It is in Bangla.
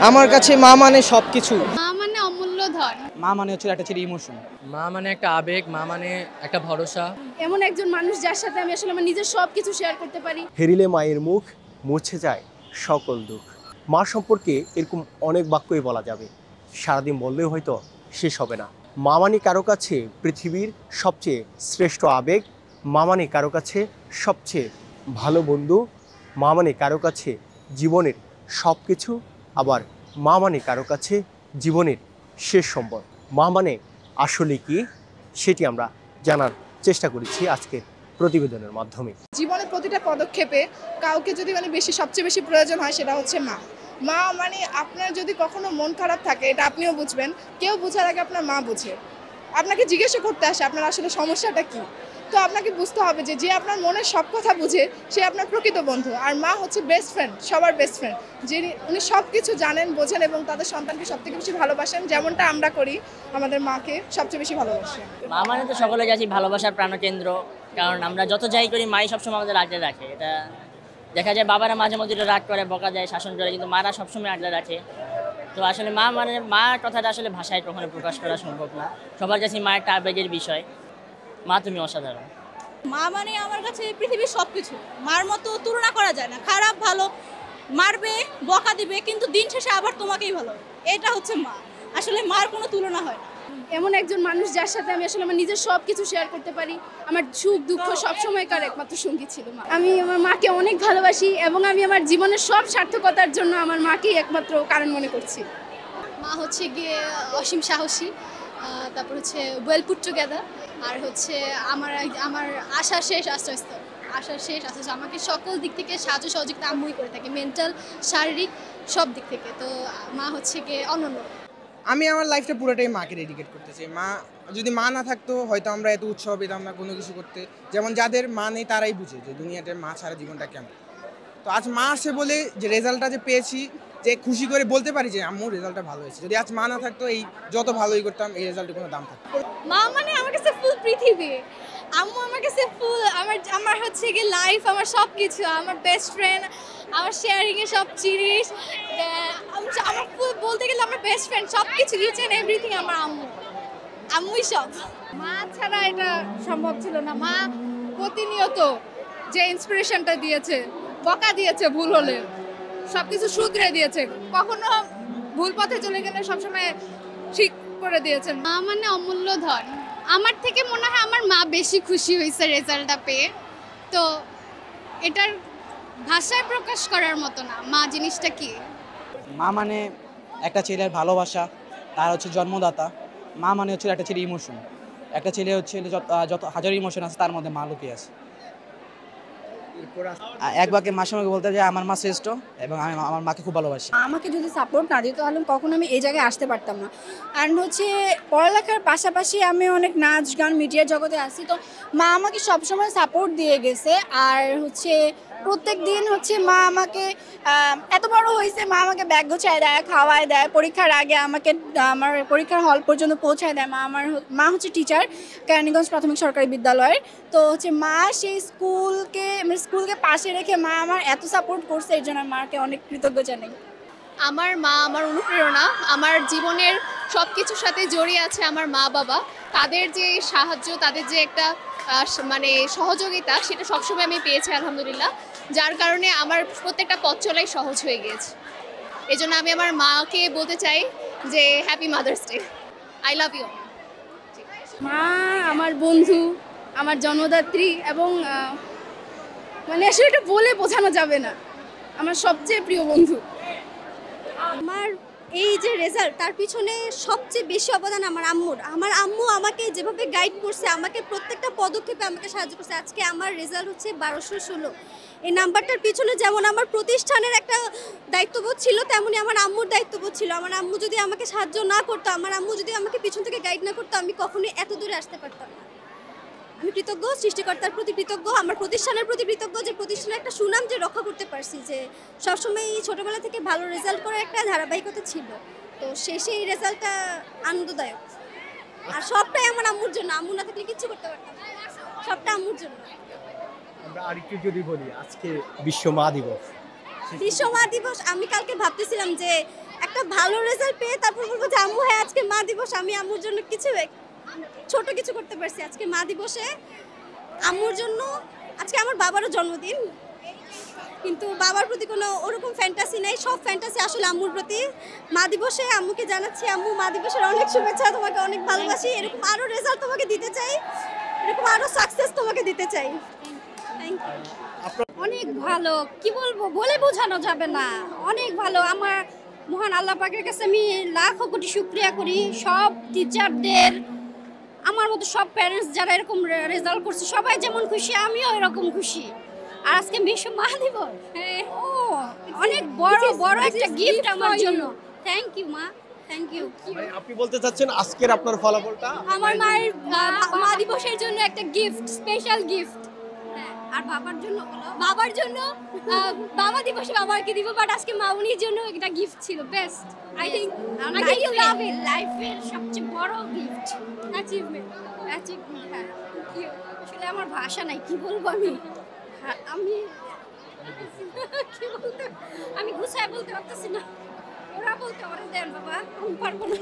আমার কাছে মা মানে সবকিছু। মা মানে অমূল্য ধন। মা মানে হচ্ছে একটা ছেলে ইমোশন। মা মানে একটা আবেগ, মা মানে একটা ভরসা। এমন একজন মানুষ যার সাথে আমি আসলে আমার নিজের সবকিছু শেয়ার করতে পারি। হেরিলে মায়ের মুখ মুছে যায় সকল দুঃখ। মা সম্পর্কে এরকম অনেক বাক্যই বলা যাবে, সারাদিন বললেও হয়তো শেষ হবে না। মা মানে কারো কাছে পৃথিবীর সবচেয়ে শ্রেষ্ঠ আবেগ, মা মানে কারো কাছে সবচেয়ে ভালো বন্ধু, মা মানে কারো কাছে জীবনের সব কিছু, আবার মা মানে কারো কাছে জীবনের শেষ সম্বল। মা মানে আসলে কি সেটি আমরা জানার চেষ্টা করেছি আজকের প্রতিবেদনের মাধ্যমে। জীবনের প্রতিটা পদক্ষেপে কাউকে যদি বেশি সবচেয়ে বেশি প্রয়োজন হয় সেটা হচ্ছে মা। মা আপনার যদি কখনো মন খারাপ থাকে এটা আপনিও বুঝবেন, কেউ বোঝার আগে আপনার মা বুঝে। আপনাকে জিজ্ঞাসা করতে আসে আপনার আসলে সমস্যাটা কি, তো আপনাকে বুঝতে হবে যে যে আপনার মনের সব কথা বুঝে সে আপনার প্রকৃত বন্ধু। আর মা হচ্ছে বেস্ট ফ্রেন্ড, সবার বেস্ট ফ্রেন্ড, যিনি উনি সব কিছু জানেন, বোঝেন এবং তাদের সন্তানকে সবথেকে বেশি ভালোবাসেন, যেমনটা আমরা করি আমাদের মাকে সবচেয়ে বেশি ভালোবাসি। মা মানে তো সকলের কাছে ভালোবাসার প্রাণকেন্দ্র, কারণ আমরা যত যাই করি মাই সবসময় আমাদের আগলে রাখে। এটা দেখা যায় বাবারা মাঝে মধ্যে রাগ করে, বকা দেয়, শাসন করে, কিন্তু মারা সবসময় আগলে রাখে। তো আসলে মা মানে মা কথাটা আসলে ভাষায় কখনো প্রকাশ করা সম্ভব না। সবার কাছে মা একটা আবেগের বিষয়। মা তুমি অসাধারণ। মা মানে আমার কাছে পৃথিবীর সবকিছু। মার মতো তুলনা করা যায় না। খারাপ ভালো মারবে, বকা দিবে, কিন্তু দিন শেষে আবার তোমাকেই ভালো। এটা হচ্ছে মা। আসলে মার কোনো তুলনা হয় না। এমন একজন মানুষ যার সাথে আমি আসলে আমার নিজের সবকিছু শেয়ার করতে পারি। আমার সুখ দুঃখ সবসময়কার একমাত্র সঙ্গী ছিল মা। আমি আমার মাকে অনেক ভালোবাসি এবং আমি আমার জীবনের সব সার্থকতার জন্য আমার মাকেই একমাত্র কারণ মনে করছি। মা হচ্ছে গিয়ে অসীম সাহসী, তারপর হচ্ছে ওয়েল পুট টুগেদার, আর হচ্ছে আমার আমার আশা শেষ আশ্রয়স্থল। আশার শেষ আশ্রয়স্থল। আমাকে সকল দিক থেকে সাহায্য সহযোগিতা আম্মুই করে থাকে, মেন্টাল, শারীরিক সব দিক থেকে। তো মা হচ্ছে গিয়ে অনন্য। আমি আমার লাইফটা পুরোটাই মাকে ডেডিকেট করতে চাই। মা যদি মা না থাকতো হয়তো আমরা এত উৎসাহ পেতাম না কোনো কিছু করতে। যেমন যাদের মা নেই তারাই বুঝে যে দুনিয়াতে মা ছাড়া জীবনটা কেমন। তো আজ মা আসে বলে যে রেজাল্টটা যে পেয়েছি, যে খুশি করে বলতে পারি যে আম্মুর রেজাল্টটা ভালো হয়েছে। যদি আজ মা না থাকতো এই যত ভালোই করতাম এই রেজাল্টের কোনো দাম থাকতো। মা মানে আমার কাছে ফুল পৃথিবী। আম্মু আমার কাছে ফুল, আমার হচ্ছে গিয়ে লাইফ, আমার সব কিছু, আমার বেস্ট ফ্রেন্ড, আমার শেয়ারিংয়ে সব জিনিস। আমার ফুল বলতে গেলে আমার বেস্ট ফ্রেন্ড, সব কিছু, ইচ অ্যান্ড এভরিথিং আমার আম্মু। আম্মুই সব। মা ছাড়া এটা সম্ভব ছিল না। মা প্রতিনিয়ত যে ইন্সপিরেশনটা দিয়েছে, বকা দিয়েছে ভুল হলে, সবকিছু শুধরে দিয়েছে, কখনো ভুল পথে চলে গেলে সবসময় ঠিক করে দিয়েছেন। মা মানে অমূল্য ধন। আমার থেকে মনে হয় আমার মা বেশি খুশি হয়েছে রেজাল্টটা পেয়ে। তো এটার ভাষায় প্রকাশ করার মতো না মা জিনিসটা কি। মা মানে একটা ছেলের ভালোবাসা, তার হচ্ছে জন্মদাতা। মা মানে হচ্ছে একটা ছেলে ইমোশন। একটা ছেলে হচ্ছে যত হাজার ইমোশন আছে তার মধ্যে মা লুকিয়ে আছে। এক বাক্যে মার সঙ্গে বলতে যায় আমার মা শ্রেষ্ঠ এবং আমি আমার মাকে খুব ভালোবাসি। আমাকে যদি সাপোর্ট না দিত তাহলে কখনো আমি এই জায়গায় আসতে পারতাম না। আর হচ্ছে পড়ালেখার পাশাপাশি আমি অনেক নাচ গান মিডিয়ার জগতে আসি, তো মা আমাকে সবসময় সাপোর্ট দিয়ে গেছে। আর হচ্ছে প্রত্যেক দিন হচ্ছে মা আমাকে এত বড় হয়েছে, মা আমাকে ব্যাগ গোছায় দেয়, খাওয়ায় দেয়, পরীক্ষার আগে আমাকে আমার পরীক্ষার হল পর্যন্ত পৌঁছায় দেয়। মা হচ্ছে টিচার কেরানীগঞ্জ প্রাথমিক সরকারি বিদ্যালয়ের। তো হচ্ছে মা সেই স্কুলকে পাশে রেখে মা আমার এত সাপোর্ট করছে, এই জন্য মাকে অনেক কৃতজ্ঞ জানাই। আমার মা আমার অনুপ্রেরণা। আমার জীবনের সব কিছুর সাথে জড়িয়ে আছে আমার মা বাবা। তাদের যে সাহায্য, তাদের যে একটা মানে সহযোগিতা, সেটা সবসময় আমি পেয়েছি আলহামদুলিল্লাহ, যার কারণে আমার প্রত্যেকটা পথ চলাই সহজ হয়ে গিয়েছে। এই জন্য আমি আমার মাকে বলতে চাই যে happy mother's day, I love you. মা আমার বন্ধু, আমার জন্মদাত্রী এবং মানে আসলে এটা বলে বোঝানো যাবে না, আমার সবচেয়ে প্রিয় বন্ধু। আমার এই যে রেজাল্ট, তার পিছনে সবচেয়ে বেশি অবদান আমার আম্মুর। আমার আম্মু আমাকে যেভাবে গাইড করছে, আমাকে প্রত্যেকটা পদক্ষেপে আমাকে সাহায্য করছে। আজকে আমার রেজাল্ট হচ্ছে 1216। এই নাম্বারটার পিছনে যেমন আমার প্রতিষ্ঠানের একটা দায়িত্ববোধ ছিল, তেমনই আমার আম্মুর দায়িত্ববোধ ছিল। আমার আম্মু যদি আমাকে সাহায্য না করতো, আমার আম্মু যদি আমাকে পিছন থেকে গাইড না করতো, আমি কখনোই এত দূরে আসতে পারতাম না। আমি কৃতজ্ঞ, সৃষ্টিকর্তার প্রতি কৃতজ্ঞ, আমার প্রতিষ্ঠানের প্রতি কৃতজ্ঞ যে প্রতিষ্ঠানের একটা সুনাম যে রক্ষা করতে পারছি, যে সবসময় ছোটোবেলা থেকে ভালো রেজাল্ট করার একটা ধারাবাহিকতা ছিল। তো সেই রেজাল্টটা আনন্দদায়ক। আর সবটাই আমার আম্মুর জন্য। আম্মু না থাকলে কিচ্ছু করতে পারতাম না, সবটা আম্মুর জন্য। আমরা আরেকটু যদি বলি, আজকে বিশ্ব মা দিবস। বিশ্ব মা দিবস, আমি কালকে ভাবতেছিলাম যে একটা ভালো রেজাল্ট পেয়ে তারপর বলবো যে আম্মু হ্যাঁ আজকে মা দিবস, আমি আম্মুর জন্য কিছু ছোট কিছু করতে পারছি আজকে মা দিবসে আম্মুর জন্য। আজকে আমার বাবারও জন্মদিন, কিন্তু বাবার প্রতি কোনো ওরকম ফ্যান্টাসি নেই, সব ফ্যান্টাসি আসলে আম্মুর প্রতি। মা দিবসে আম্মুকে জানাচ্ছি আম্মু মা দিবসের অনেক শুভেচ্ছা, তোমাকে অনেক ভালোবাসি, এরকম আরও রেজাল্ট তোমাকে দিতে চাই, এরকম আরও সাকসেস তোমাকে দিতে চাই। Thank you. অনেক ভালো, কি বলবো, বলে বোঝানো যাবে না, অনেক ভালো। আমার মহান আল্লাহ পাকের কাছে আমি লাখো কোটি শুকরিয়া করি, সব টিচারদের, আমার মতো সব প্যারেন্টস যারা এরকম রেজাল্ট করছে, সবাই যেমন খুশি আমিও এরকম খুশি। আর আজকে বিশ্ব মা দিবস, ও অনেক বড় বড় একটা গিফট আমার জন্য। থ্যাংক ইউ মা, থ্যাংক ইউ। আপনি বলতে চাচ্ছেন আজকের আপনার ফলাফলটা আমার মায়ের মা দিবসের জন্য একটা গিফট, স্পেশাল গিফট। আর বাবার জন্য বাবার জন্য বাবা দিবসে বাবাকে দিব, বাট আজকে মাউনির জন্য একটা গিফট ছিল, best. I think you love it, লাইফের সবচেয়ে বড় গিফট, অ্যাচিভমেন্ট। হ্যাঁ, আসলে আমার ভাষা নাই, কি বলবো আমি, আমি কি বলতে, আমি গুছায় বলতে পারতেছি না, ওরা বলতে, ওরা দেন বাবা, আমি পারবো না।